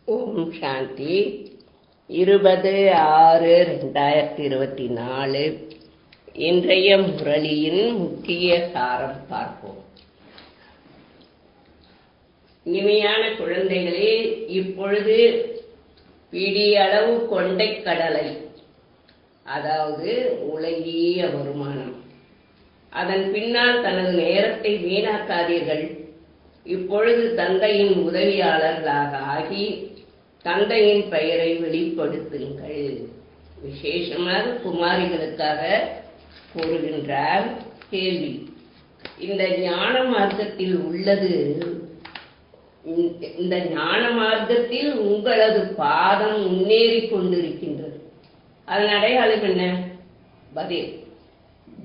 ஓம் சாந்தி 20/6/2024 இன்றைய முரளியின் முக்கிய சாரம் பார்ப்போம். இனிமையான குழந்தைகளே, இப்பொழுது பிடியளவு கொண்டைக் கடலை, அதாவது உலகிய வருமானம், அதன் பின்னால் தனது நேரத்தை வீணாக்காதீர்கள். இப்பொழுது தந்தையின் உதவியாளர்களாக ஆகி தந்தையின் பெயரை வெளிப்படுத்துங்கள். விசேஷமாக குமாரிகளுக்காக கூறுகின்றார். கேள்வி: இந்த ஞான மார்க்கத்தில் உள்ளது, இந்த ஞான மார்க்கத்தில் உங்களது பாதம் முன்னேறி கொண்டிருக்கின்றது. அதன் அடையாளம் என்ன? பதில்: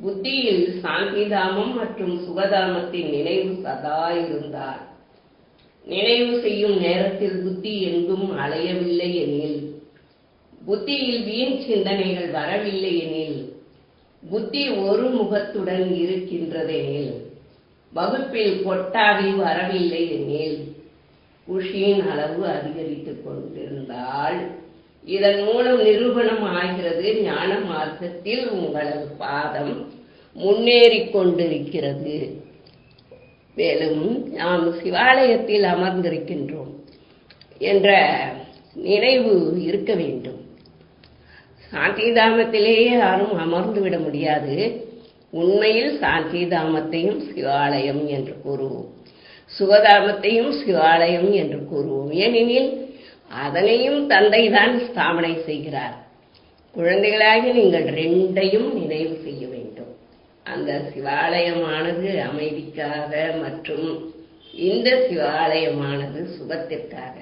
புத்தியில் சாந்திதாமம் மற்றும் சுகதாமத்தின் நினைவு சதா இருந்தால், நினைவு செய்யும் நேரத்தில் புத்தி எங்கும் அலையவில்லை எனில், புத்தியில் வீண் சிந்தனைகள் வரவில்லை எனில், புத்தி ஒரு முகத்துடன் இருக்கின்றதெனில், வகுப்பில் கொட்டாவி வரவில்லை எனில், குஷியின் அளவு அதிகரித்துக் கொண்டிருந்தால், இதன் மூலம் நிரூபணம் ஆகிறது ஞான மார்க்கத்தில் உங்களது பாதம் முன்னேறிக் கொண்டிருக்கிறது. மேலும் நாம் சிவாலயத்தில் அமர்ந்திருக்கின்றோம் என்ற நினைவு இருக்க வேண்டும். சாந்திதாமத்திலேயே யாரும் அமர்ந்து விட முடியாது. உண்மையில் சாந்திதாமத்தையும் சிவாலயம் என்று கூறுவோம், சுகதாமத்தையும் சிவாலயம் என்று கூறுவோம். ஏனெனில் அதனையும் தந்தைதான் ஸ்தாபனை செய்கிறார். குழந்தைகளாகி நீங்கள் ரெண்டையும் நினைவு செய்ய வேண்டும். அந்த சிவாலயமானது அமைதிக்காக மற்றும் இந்த சிவாலயமானது சுகத்திற்காக.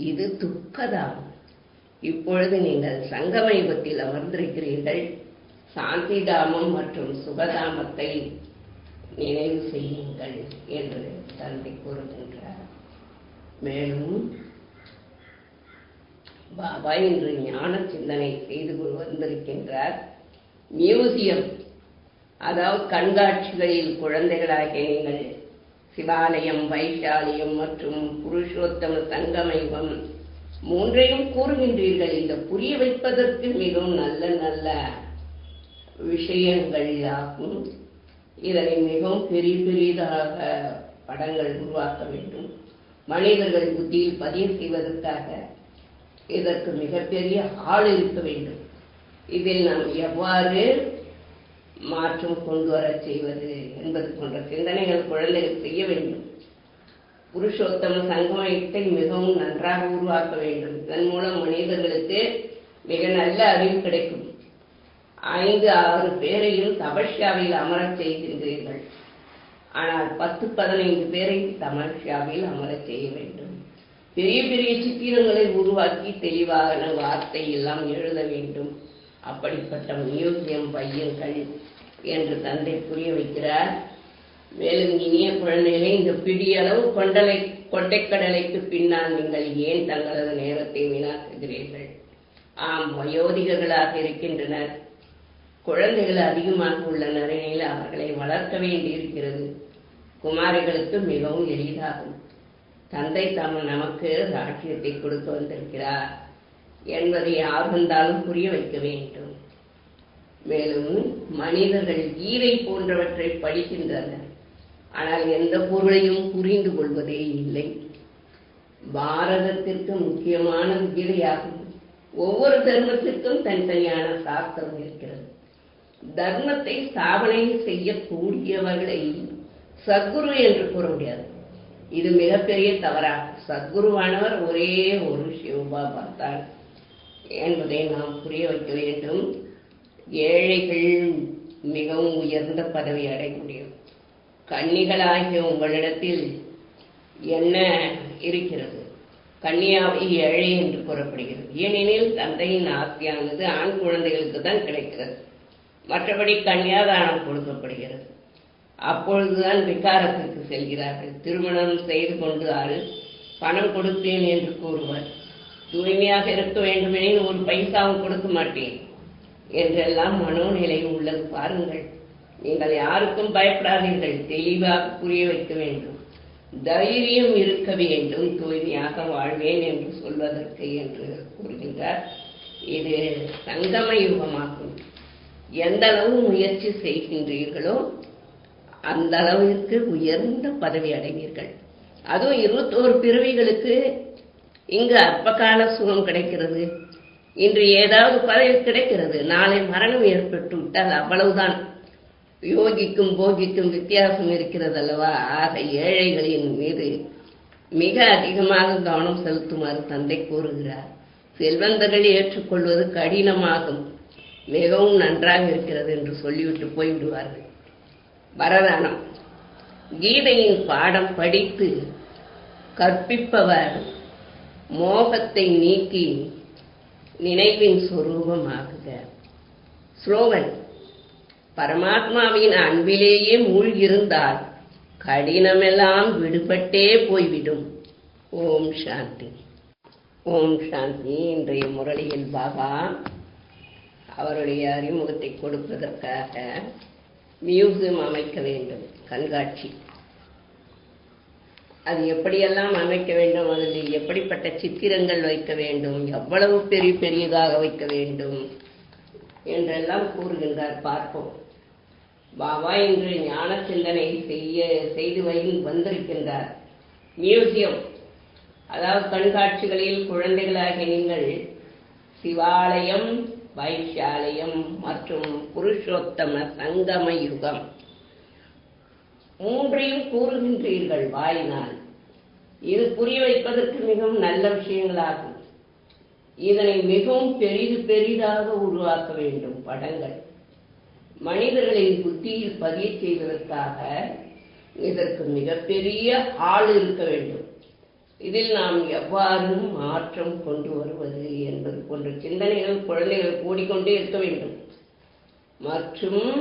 இது துக்கதாமம். இப்பொழுது நீங்கள் சங்கம யுகத்தில் அமர்ந்திருக்கிறீர்கள். சாந்திதாமம் மற்றும் சுகதாமத்தை நினைவு செய்யுங்கள் என்று தந்தை கூறுகின்றார். மேலும் பாபா இன்று ஞான சிந்தனை செய்து வந்திருக்கின்றார். மியூசியம், அதாவது கண்காட்சிகளில் குழந்தைகளாகிய நீங்கள் சிவாலயம், வைஷாலியம் மற்றும் புருஷோத்தம சங்கமயுகம் மூன்றையும் கூறுகின்றீர்கள். இந்த புரிய வைப்பதற்கு மிகவும் நல்ல நல்ல விஷயங்கள் ஆகும். இதனை மிகவும் பெரிதாக படங்கள் உருவாக்க வேண்டும். மனிதர்கள் புத்தியில் பதிவு செய்வதற்காக இதற்கு மிகப்பெரிய ஆள் இருக்க வேண்டும். இதில் நாம் எவ்வாறு மாற்றம் கொண்டு வர செய்வது என்பது போன்ற சிந்தனைகள் குழந்தைகள் செய்ய வேண்டும். புருஷோத்தம சங்கமயத்தை மிகவும் நன்றாக உருவாக்க வேண்டும். இதன் மூலம் மனிதர்களுக்கு மிக நல்ல அறிவு கிடைக்கும். 5-6 பேரையும் தபஸ்யாவில் அமரச் செய்கின்றீர்கள். ஆனால் 10-15 பேரை தபஸ்யாவில் அமரச் செய்ய வேண்டும். பெரிய பெரிய சித்திரங்களை உருவாக்கி தெளிவான வார்த்தை எல்லாம் எழுத வேண்டும். அப்படிப்பட்ட மியூசியம் வையுங்கள் என்று தந்தை புரிய வைக்கிறார். மேலும் இனிய குழந்தைகளை, இந்த பிடியளவு கொண்டைக்கடலைக்கு பின்னால் நீங்கள் ஏன் தங்களது நேரத்தை வீணாக்குகிறீர்கள்? ஆம், வயோதிகர்களாக இருக்கின்றனர், குழந்தைகள் அதிகமாக உள்ளனர் எனில் அவர்களை வளர்க்க வேண்டியிருக்கிறது. குமாரிகளுக்கு மிகவும் எளிதாகும். தந்தை நமக்கு ராஜ்யத்தை கொடுக்க வந்திருக்கிறார் என்பதை யார் வந்தாலும் புரிய வைக்க வேண்டும். மேலும் மனிதர்கள் கீதை போன்றவற்றை படிக்கின்றனர், ஆனால் எந்த பொருளையும் புரிந்து கொள்வதே இல்லை. பாரதத்திற்கு முக்கியமானது கீதையாகும். ஒவ்வொரு தர்மத்திற்கும் தனித்தனியான சாஸ்திரம் இருக்கிறது. தர்மத்தை ஸ்தாபனை செய்யக்கூடியவர்களை சத்குரு என்று கூற முடியாது. இது மிகப்பெரிய தவறாகும். சத்குருவானவர் ஒரே ஒரு சிவபாபா தான் என்பதை நாம் புரிய வைக்க வேண்டும். ஏழைகள் மிகவும் உயர்ந்த பதவி அடைய முடியும். கன்னிகளாகிய உங்களிடத்தில் என்ன இருக்கிறது? கன்னியாவை ஏழை என்று கூறப்படுகிறது. ஏனெனில் தந்தையின் ஆஸ்தியானது ஆண் குழந்தைகளுக்கு தான் கிடைக்கிறது. மற்றபடி கன்னியாதானம் கொடுக்கப்படுகிறது. அப்பொழுதுதான் விகாரத்திற்கு செல்கிறார்கள். திருமணம் செய்து கொண்டு பணம் கொடுத்தேன் என்று கூறுவர். தூய்மையாக இருக்க வேண்டுமெனில் ஒரு பைசாவும் கொடுக்க மாட்டேன் என்றெல்லாம் மனோநிலை உள்ளது. பாருங்கள், நீங்கள் யாருக்கும் பயப்படாதீர்கள். தெளிவாக புரிய வைக்க வேண்டும். தைரியம் இருக்க வேண்டும், தூய்மையாக வாழ்வேன் என்று சொல்வதற்கு என்று கூறுகின்றார். இது சங்கம யுகமாகும். எந்த அளவு முயற்சி செய்கின்றீர்களோ அந்த அளவிற்கு உயர்ந்த பதவி அடைவீர்கள். அதுவும் 21 பிறவிகளுக்கு இங்கு அற்பகால சுகம் கிடைக்கிறது. இன்று ஏதாவது பதவி கிடைக்கிறது, நாளை மரணம் ஏற்பட்டு விட்டால் அவ்வளவுதான். யோகிக்கும் போகிக்கும் வித்தியாசம் இருக்கிறது அல்லவா? ஆக ஏழைகளின் மீது மிக அதிகமாக கவனம் செலுத்துமாறு தந்தை கூறுகிறார். செல்வந்தர்கள் ஏற்றுக்கொள்வது கடினமாகும், மிகவும் நன்றாக இருக்கிறது என்று சொல்லிவிட்டு போய்விடுவார்கள். வரதானம். கீதையின் பாடம் படித்து கற்பிப்பவர் மோகத்தை நீக்கி நினைவின் சொரூபமாகுக. ஸ்லோகன். பரமாத்மாவின் அன்பிலேயே மூழ்கியிருந்தால் கடினமெல்லாம் விடுபட்டே போய்விடும். ஓம் சாந்தி. ஓம் சாந்தி. இன்றைய முரளியில் பாபா அவருடைய அறிமுகத்தை கொடுப்பதற்காக மியூசியம் அமைக்க வேண்டும், கண்காட்சி. அது எப்படியெல்லாம் அமைக்க வேண்டும், அதில் எப்படிப்பட்ட சித்திரங்கள் வைக்க வேண்டும், எவ்வளவு பெரியதாக வைக்க வேண்டும் என்றெல்லாம் கூறுகின்றார். பார்ப்போம். பாபா இன்று ஞான சிந்தனை செய்து வந்திருக்கின்றார். மியூசியம், அதாவது கண்காட்சிகளில் குழந்தைகளாகிய நீங்கள் சிவாலயம், வைஷாலயம் மற்றும் புருஷோத்தம சங்கம யுகம் மூன்றையும் கூறுகின்றீர்கள் வாயினால். இது புரிய வைப்பதற்கு மிகவும் நல்ல விஷயங்களாகும். இதனை மிகவும் பெரிதாக உருவாக்க வேண்டும். படங்கள் மனிதர்களின் புத்தியில் பதிய செய்வதற்காக இதற்கு மிகப்பெரிய ஆள் இருக்க வேண்டும். இதில் நாம் எவ்வாறு மாற்றம் கொண்டு வருவது என்பது போன்ற சிந்தனைகள் குழந்தைகள் கூடிக்கொண்டே இருக்க வேண்டும். மற்றும்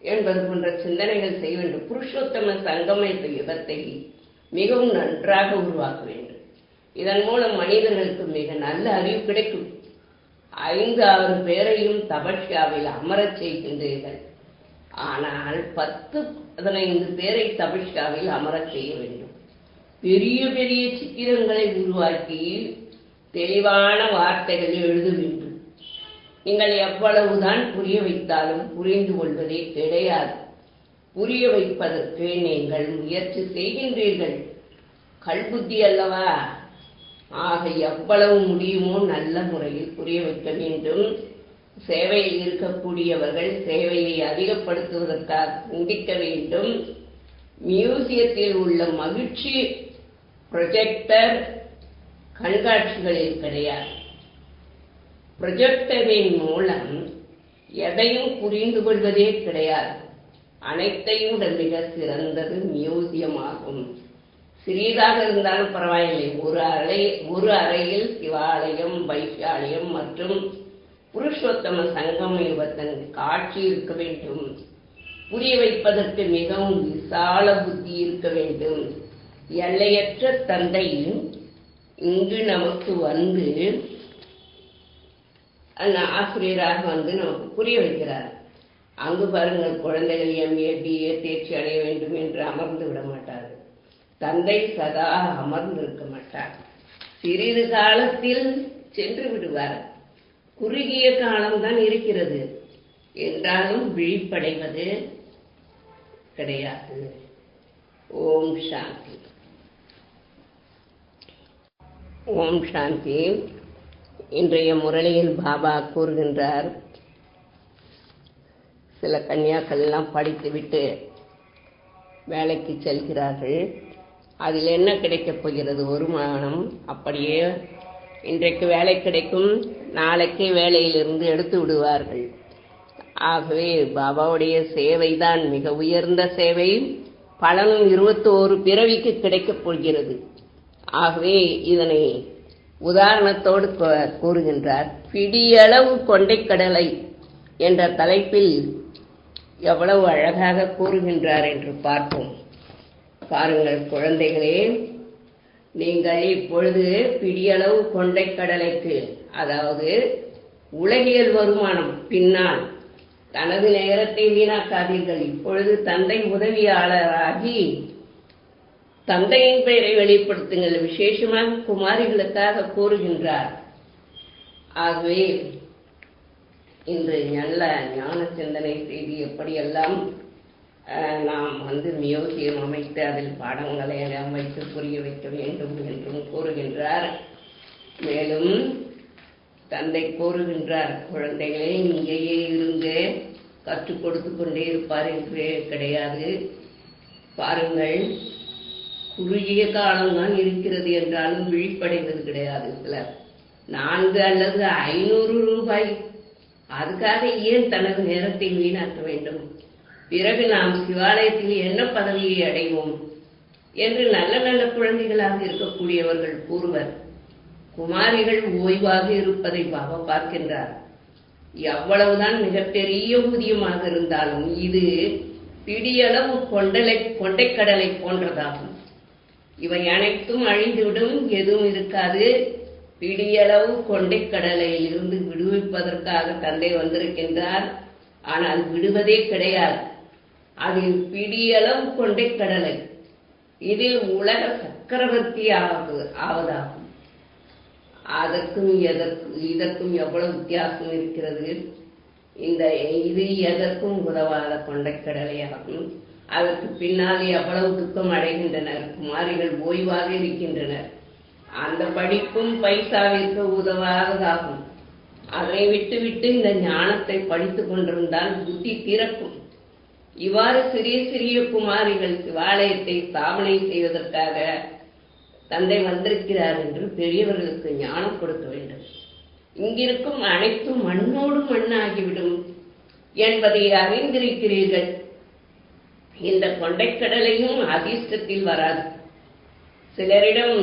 என்பது போன்ற சிந்தனைகள் செய்ய வேண்டும். புருஷோத்தம சங்கம யுகத்தை மிகவும் நன்றாக உருவாக்க வேண்டும். இதன் மூலம் மனிதர்களுக்கு மிக நல்ல அறிவு கிடைக்கும். 5-6 பேரையும் தபஸ்யாவில் அமரச் செய்கின்றீர்கள். ஆனால் 10-15 பேரை தபஸ்யாவில் அமரச் செய்ய வேண்டும். பெரிய சித்திரங்களை உருவாக்கி தெளிவான வார்த்தைகளை எழுத வேண்டும். நீங்கள் எவ்வளவுதான் புரிய வைத்தாலும் புரிந்து கொள்வதே கிடையாது. புரிய வைப்பதற்கு நீங்கள் முயற்சி செய்கின்றீர்கள். கல்புத்தி அல்லவா? ஆக எவ்வளவு முடியுமோ நல்ல முறையில் புரிய வைக்க வேண்டும். சேவையில் இருக்கக்கூடியவர்கள் சேவையை அதிகப்படுத்துவதற்காக சிந்திக்க வேண்டும். மியூசியத்தில் உள்ள மகிழ்ச்சி ப்ரொஜெக்டர் கண்காட்சிகளில் கிடையாது. ப்ரொஜெக்டரின் மூலம் எதையும் புரிந்து கொள்வதே கிடையாது. அனைத்தையும் மிக சிறந்தது மியூசியம் ஆகும். சிறியதாக இருந்தாலும் பரவாயில்லை. ஒரு அறையில் சிவாலயம், வைஷாலயம் மற்றும் புருஷோத்தம சங்கம யுகத்தின் காட்சி இருக்க வேண்டும். புரிய வைப்பதற்கு மிகவும் விசால புத்தி இருக்க வேண்டும். எல்லையற்ற தந்தை இங்கு நமக்கு வந்து அந்த ஆசிரியராக வந்து நமக்கு புரிய வைக்கிறார். அங்கு பாருங்கள், குழந்தைகள் MA BA தேர்ச்சி அடைய வேண்டும் என்று அமர்ந்து விட மாட்டார்கள். தந்தை சதா அமர்ந்திருக்க மாட்டார். சிறிது காலத்தில் சென்று விடுவார். குறுகிய காலம்தான் இருக்கிறது என்றாலும் விழிப்படைவது கிடையாது. ஓம் சாந்தி. ஓம் சாந்தி. இன்றைய முரளியில் பாபா கூறுகின்றார், சில கன்னியாக்கள் எல்லாம் படித்துவிட்டு வேலைக்கு செல்கிறார்கள். அதில் என்ன கிடைக்கப் போகிறது? வருமானம். அப்படியே இன்றைக்கு வேலை கிடைக்கும், நாளைக்கு வேலையிலிருந்து எடுத்து விடுவார்கள். ஆகவே பாபாவுடைய சேவைதான் மிக உயர்ந்த சேவை. பலனும் 21 பிறவிக்கு கிடைக்கப் போகிறது. ஆகவே இதனை உதாரணத்தோடு கூறுகின்றார். பிடியளவு கொண்டைக்கடலை என்ற தலைப்பில் எவ்வளவு அழகாக கூறுகின்றார் என்று பார்ப்போம். பாருங்கள் குழந்தைகளே, நீங்கள் இப்பொழுது பிடியளவு கொண்டைக்கடலைக்கு, அதாவது உலகியல் வருமானம் பின்னால் தனது நேரத்தை வீணாக்காதீர்கள். இப்பொழுது தந்தை உதவியாளராகி தந்தையின் பெயரை வெளிப்படுத்துங்கள். விசேஷமாக குமாரிகளுக்காக கூறுகின்றார். ஆகவே இன்று நல்ல ஞான சிந்தனை செய்து எப்படியெல்லாம் நாம் மியூசியம் அமைத்து அதில் பாடங்களை எல்லாம் வைத்து புரிய வைக்க வேண்டும் என்றும் கூறுகின்றார். மேலும் தந்தை கூறுகின்றார், குழந்தைகளே இங்கேயே இருந்து கற்றுக் கொடுத்து கொண்டே இருப்பார் என்று கிடையாது. பாருங்கள், குறுகிய காலம்தான் இருக்கிறது என்றாலும் விழிப்படைவது கிடையாது. சிலர் 4 அல்லது 500 ரூபாய், அதுக்காக ஏன் தனது நேரத்தை வீணாக்க வேண்டும்? பிறகு நாம் சிவாலயத்தில் என்ன பதவியை அடைவோம் என்று நல்ல நல்ல குழந்தைகளாக இருக்கக்கூடியவர்கள் கூறுவர். குமாரிகள் ஓய்வாக இருப்பதை பாபா பார்க்கின்றார். எவ்வளவுதான் மிகப்பெரிய ஊதியமாக இருந்தாலும் இது பிடியளவு கொண்டைக்கடலை போன்றதாகும். இவை அனைத்தும் அழிந்துவிடும், எதுவும் இருக்காது. பிடியளவு கொண்டைக்கடலையில் இருந்து விடுவிப்பதற்காக தந்தை வந்திருக்கின்றார். ஆனால் விடுவதே கிடையாது. அதில் பிடியளவு கொண்டைக்கடலை, இதில் உலக சக்கரவர்த்தி ஆவதாகும். அதற்கும் இதற்கும் எவ்வளவு வித்தியாசம் இருக்கிறது. இது எதற்கும் உதவாத கொண்டைக்கடலையாகும். அதற்கு பின்னால் எவ்வளவு துக்கம் அடைகின்றனர். குமாரிகள் ஓய்வாக இருக்கின்றனர். அந்த படிப்பும் பைசாவிற்கு உதவாததாகும். அதை விட்டுவிட்டு இந்த ஞானத்தை படித்துக் கொண்டிருந்தால் புத்தி திறக்கும். இவ்வாறு சிறிய சிறிய குமாரிகள் சிவாலயத்தை ஸ்தாபனை செய்வதற்காக தந்தை வந்திருக்கிறார் என்று பெரியவர்களுக்கு ஞானம் கொடுக்க வேண்டும். இங்கிருக்கும் அனைத்தும் மண்ணோடு மண்ணாகிவிடும் என்பதை அறிந்திருக்கிறீர்கள். இந்த கொண்டைக்கடலையும் அதிர்ஷ்டத்தில் வராது. சிலரிடம்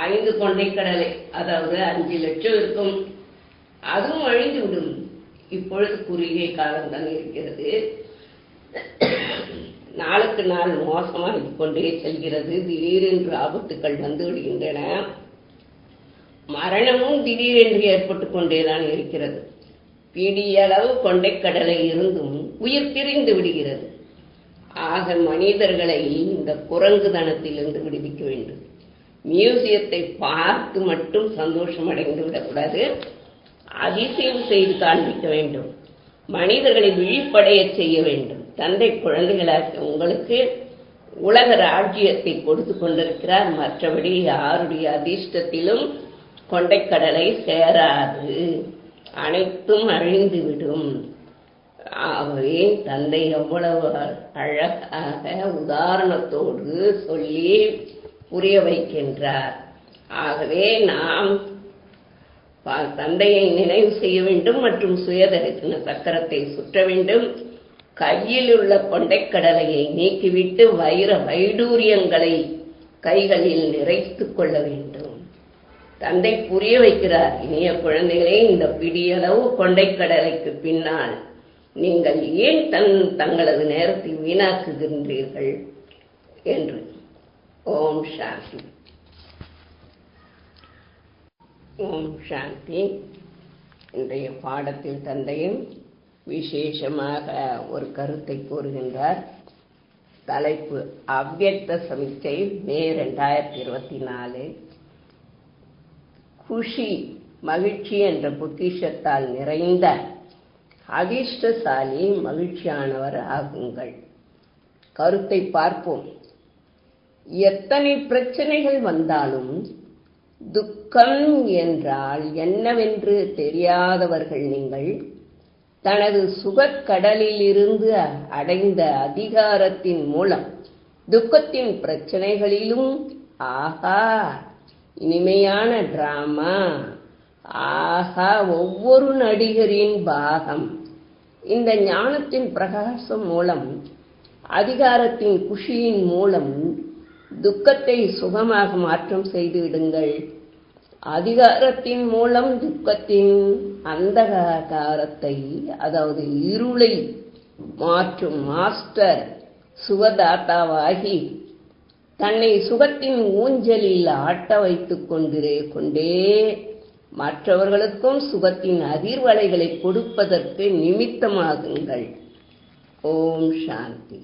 5 கொண்டைக்கடலை, அதாவது 5 லட்சம் இருக்கும், அதுவும் அழிந்துவிடும். இப்பொழுது குறுகிய காலம்தான் இருக்கிறது. நாளுக்கு நாள் மோசமாகிக் கொண்டே செல்கிறது. திடீரென்று ஆபத்துக்கள் வந்து விடுகின்றன. மரணமும் திடீரென்று ஏற்பட்டு கொண்டேதான் இருக்கிறது. பிடியளவு கொண்டைக்கடலை இருந்தும் உயிர் பிரிந்து விடுகிறது. ஆக மனிதர்களை இந்த குரங்குதனத்திலிருந்து விடுவிக்க வேண்டும். மியூசியத்தை பார்த்து மட்டும் சந்தோஷம் அடைந்து விடக்கூடாது, அதிசயம் செய்து காண்பிக்க வேண்டும். மனிதர்களை விழிப்படைய செய்ய வேண்டும். தந்தை குழந்தைகளாக உங்களுக்கு உலக ராஜ்யத்தை கொடுத்து கொண்டிருக்கிறார். மற்றபடி யாருடைய அதிர்ஷ்டத்திலும் கொண்டைக்கடலை சேராது, அனைத்தும் அழிந்துவிடும். ஆகவே தந்தை எவ்வளவு அழகாக உதாரணத்தோடு சொல்லி புரிய வைக்கின்றார். ஆகவே நாம் தந்தையை நினைவு செய்ய வேண்டும் மற்றும் சுயதரிசன சக்கரத்தை சுற்ற வேண்டும். கையில் உள்ள கொண்டைக்கடலையை நீக்கிவிட்டு வைர வைடூரியங்களை கைகளில் நிறைத்துக் கொள்ள வேண்டும். தந்தை புரிய வைக்கிறார், இனிய குழந்தைகளே, இந்த பிடியளவு கொண்டைக்கடலைக்கு பின்னால் நீங்கள் ஏன் தங்களது நேரத்தை வீணாக்குகின்றீர்கள் என்று. ஓம் சாந்தி. ஓம் சாந்தி. இன்றைய பாடத்தில் தந்தையும் விசேஷமாக ஒரு கருத்தை கூறுகின்றார். தலைப்பு அவ்யக்த சமிச்சை, மே 2024. குஷி, மகிழ்ச்சி என்ற பொக்கிஷத்தால் நிறைந்த அதிர்ஷ்டசாலி மகிழ்ச்சியானவர் ஆகுங்கள். கருத்தை பார்ப்போம். எத்தனை பிரச்சனைகள் வந்தாலும் துக்கம் என்றால் என்னவென்று தெரியாதவர்கள் நீங்கள். தனது சுகக்கடலில் இருந்து அடைந்த அதிகாரத்தின் மூலம் துக்கத்தின் பிரச்சனைகளிலும் ஆஹா இனிமையான டிராமா, ஆஹா ஒவ்வொரு நடிகரின் பாகம். இந்த ஞானத்தின் பிரகாசம் மூலம், அதிகாரத்தின் குஷியின் மூலம் துக்கத்தை சுகமாக மாற்றம் செய்து விடுங்கள். அதிகாரத்தின் மூலம் துக்கத்தின் அந்தகாரத்தை, அதாவது இருளை மாற்றும் மாஸ்டர் சுகதாத்தாவாகி தன்னை சுகத்தின் ஊஞ்சலில் ஆட்ட வைத்துக் கொண்டே மற்றவர்களுக்கும் சுகத்தின் அதிர்வலைகளை கொடுப்பதற்கு நிமித்தமாகுங்கள். ஓம் சாந்தி.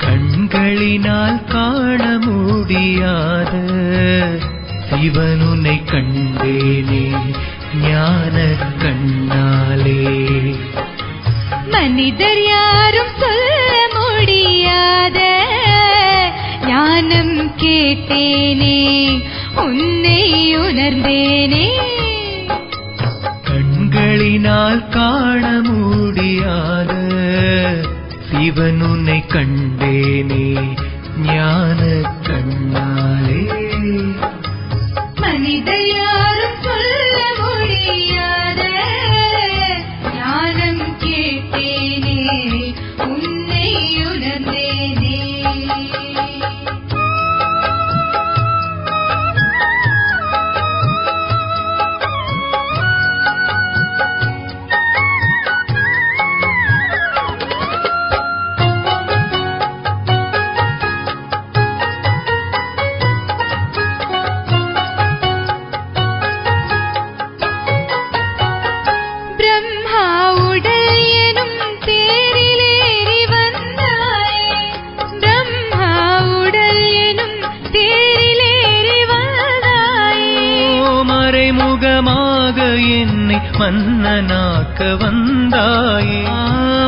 கண்களினால் காண முடியாத சிவன் உன்னை கண்டேனே ஞான கண்ணாலே. மனிதர் யாரும் சொல்ல முடியாத ஞானம் கேட்டேனே உன்னை உணர்ந்தேனே. கண்களினால் காண முடியாத சிவன் உன்னை கண்டேனே ஞான கண்ணாலே. மனிதர் யாரும் சொல்ல முடியாத ஞானம் கேட்டேனே உன்னை உணர்ந்தேனே. என்னை மன்னனாக்க வந்தாயே,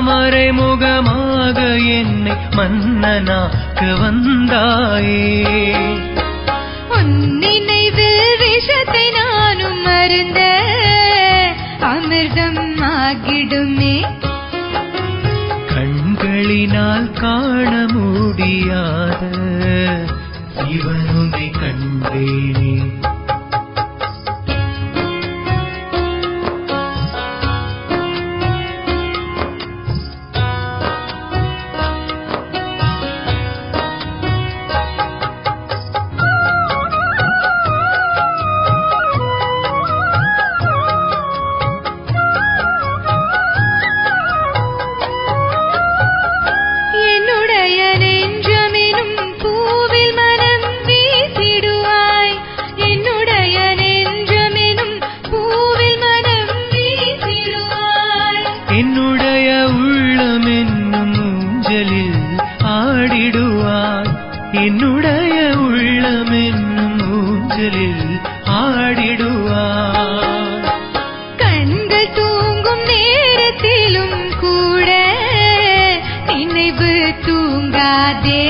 மறைமுகமாக என்னை மன்னனாக்க வந்தாயே. உன் நினைவில் விஷத்தை நானும் மருந்த அமிர்தம் ஆகிடுமே. கண்களினால் காண முடியாத சிவன் உன்னை கண்டேனே. என்னுடைய உள்ளம் என்னும் ஊஞ்சலில் ஆடிடுவாய், என்னுடைய உள்ளம் என்னும் ஊஞ்சலில் ஆடிடுவாய். கண்கள் தூங்கும் நேரத்திலும் கூட நினைவு தூங்காதே.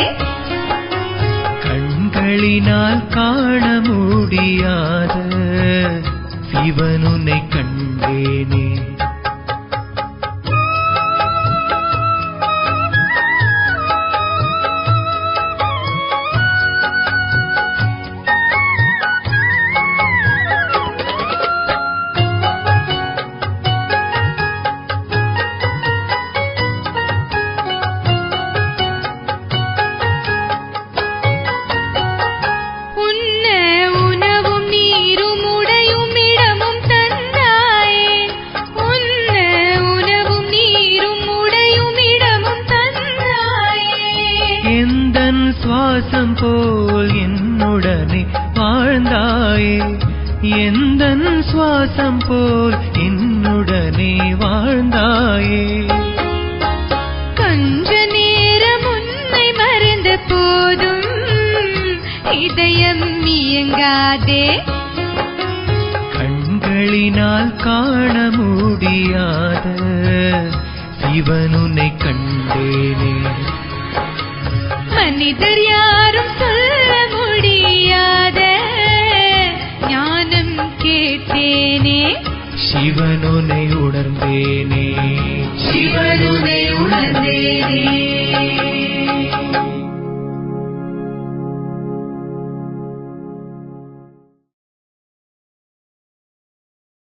கண்களினால் காண முடியாத சிவன் உன்னை கண்டேனே. சுவாசம் போல் என்னுடனே வாழ்ந்தாயே, எந்தன் சுவாசம் போல் என்னுடனே வாழ்ந்தாயே. கொஞ்ச நேரம் உன்னை மறந்த போதும் இதயம் இயங்காதே. கண்களினால் காண முடியாத சிவன் உன்னை கண்டேனே. மனிதர் யாரும் சொல்ல முடியாத ஞானம் கேட்டேனே. சிவன் உன்னை உணர்ந்தேனே, சிவன் உன்னை உணர்ந்தேனே.